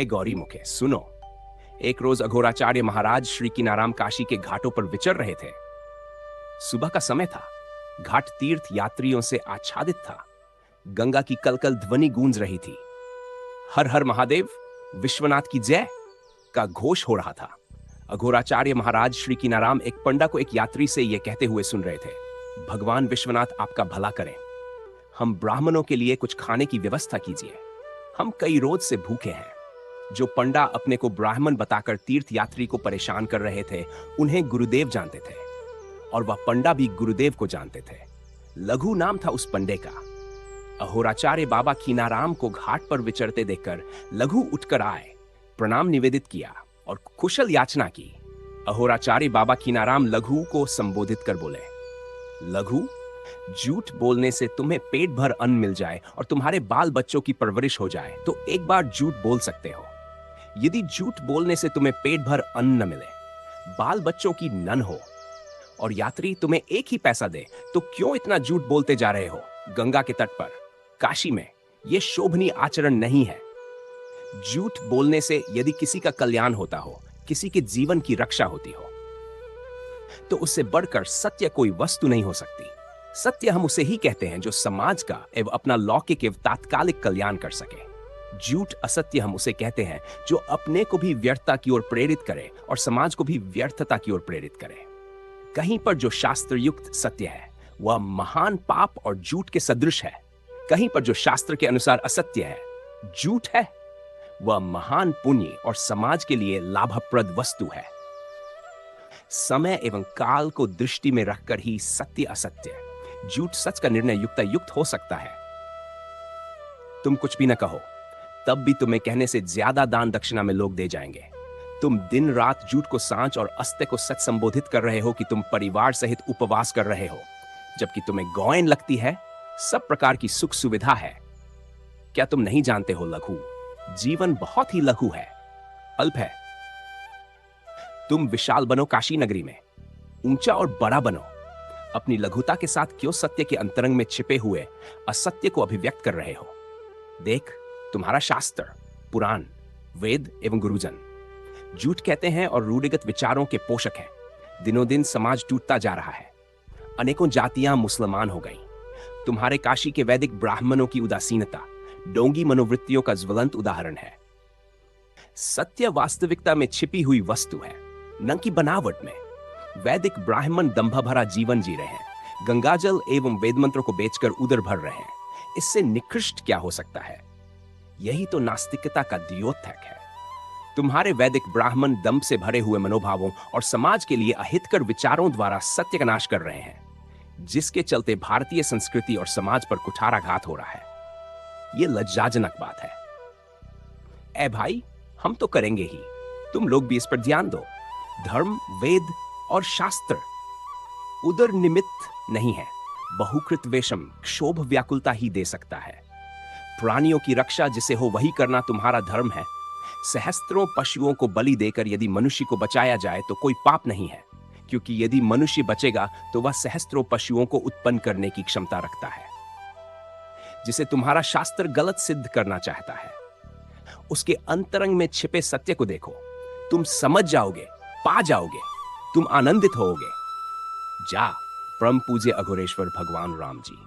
हे गौरी मुखे सुनो। एक रोज अघोराचार्य महाराज श्री किनाराम काशी के घाटों पर विचर रहे थे। सुबह का समय था। घाट तीर्थ यात्रियों से आच्छादित था। गंगा की कलकल ध्वनि गूंज रही थी। हर हर महादेव, विश्वनाथ की जय का घोष हो रहा था। अघोराचार्य महाराज श्री किनाराम एक पंडा को एक यात्री से यह कहते हुए सुन रहे थे, भगवान विश्वनाथ आपका भला करें। हम ब्राह्मणों के लिए कुछ खाने की व्यवस्था कीजिए। हम कई रोज से भूखे हैं। जो पंडा अपने को ब्राह्मण बताकर तीर्थ यात्री को परेशान कर रहे थे, उन्हें गुरुदेव जानते थे और वह पंडा भी गुरुदेव को जानते थे। लघु नाम था उस पंडे का। अघोराचार्य बाबा कीनाराम को घाट पर विचरते देखकर लघु उठकर आए, प्रणाम निवेदित किया और कुशल याचना की। अघोराचार्य बाबा कीनाराम लघु को संबोधित कर बोले, लघु, झूठ बोलने से तुम्हें पेट भर अन्न मिल जाए और तुम्हारे बाल बच्चों की परवरिश हो जाए तो एक बार झूठ बोल सकते हो। यदि झूठ बोलने से तुम्हें पेट भर अन्न न मिले, बाल बच्चों की नन हो और यात्री तुम्हें एक ही पैसा दे, तो क्यों इतना झूठ बोलते जा रहे हो? गंगा के तट पर, काशी में यह शोभनीय आचरण नहीं है। झूठ बोलने से यदि किसी का कल्याण होता हो, किसी के जीवन की रक्षा होती हो, तो उससे बढ़कर सत्य कोई वस्तु नहीं हो सकती। सत्य हम उसे ही कहते हैं जो समाज का एवं अपना लौकिक एवं तात्कालिक कल्याण कर सके। झूठ असत्य हम उसे कहते हैं जो अपने को भी व्यर्थता की ओर प्रेरित करे और समाज को भी व्यर्थता की ओर प्रेरित करे। कहीं पर जो शास्त्रयुक्त सत्य है वह महान पाप और झूठ के सदृश है। कहीं पर जो शास्त्र के अनुसार असत्य है, झूठ है, वह महान पुण्य और समाज के लिए लाभप्रद वस्तु है। समय एवं काल को दृष्टि में रखकर ही सत्य असत्य, झूठ सच का निर्णय युक्तायुक्त हो सकता है। तुम कुछ भी न कहो, तब भी तुम्हें कहने से ज्यादा दान दक्षिणा में लोग दे जाएंगे। तुम दिन रात झूठ को सांच और अस्त्य को सच संबोधित कर रहे हो कि तुम परिवार सहित उपवास कर रहे हो, जबकि तुम्हें गौएन लगती है, सब प्रकार की सुख सुविधा है। क्या तुम नहीं जानते हो लघु, जीवन बहुत ही लघु है, अल्प है। तुम विशाल बनो काशी नगरी में, ऊंचा और बड़ा बनो। अपनी लघुता के साथ क्यों सत्य के अंतरंग में छिपे हुए असत्य को अभिव्यक्त कर रहे हो? देख, तुम्हारा शास्त्र, पुराण, वेद एवं गुरुजन झूठ कहते हैं और रूढ़िगत विचारों के पोषक हैं। दिनों दिन समाज टूटता जा रहा है। अनेकों जातियां मुसलमान हो गईं। तुम्हारे काशी के वैदिक ब्राह्मणों की उदासीनता डोंगी मनोवृत्तियों का ज्वलंत उदाहरण है। सत्य वास्तविकता में छिपी हुई वस्तु है, न कि बनावट में। वैदिक ब्राह्मण दंभ भरा जीवन जी रहे हैं, गंगाजल एवं वेद मंत्रों को बेचकर उदर भर रहे हैं। इससे निकृष्ट क्या हो सकता है? यही तो नास्तिकता का द्योतक है। तुम्हारे वैदिक ब्राह्मण दंभ से भरे हुए मनोभावों और समाज के लिए अहितकर विचारों द्वारा सत्य का नाश कर रहे हैं, जिसके चलते भारतीय संस्कृति और समाज पर कुठाराघात हो रहा है। यह लज्जाजनक बात है। ए भाई, हम तो करेंगे ही, तुम लोग भी इस पर ध्यान दो। धर्म, वेद और शास्त्र उदर निमित्त नहीं है। बहुकृत वेशम क्षोभ व्याकुलता ही दे सकता है। प्राणियों की रक्षा जिसे हो वही करना तुम्हारा धर्म है। सहस्त्रों पशुओं को बलि देकर यदि मनुष्य को बचाया जाए तो कोई पाप नहीं है, क्योंकि यदि मनुष्य बचेगा तो वह सहस्त्रों पशुओं को उत्पन्न करने की क्षमता रखता है, जिसे तुम्हारा शास्त्र गलत सिद्ध करना चाहता है। उसके अंतरंग में छिपे सत्य को देखो, तुम समझ जाओगे, पा जाओगे, तुम आनंदित होोगे। जा, परम पूज्य अघोरेश्वर भगवान राम जी।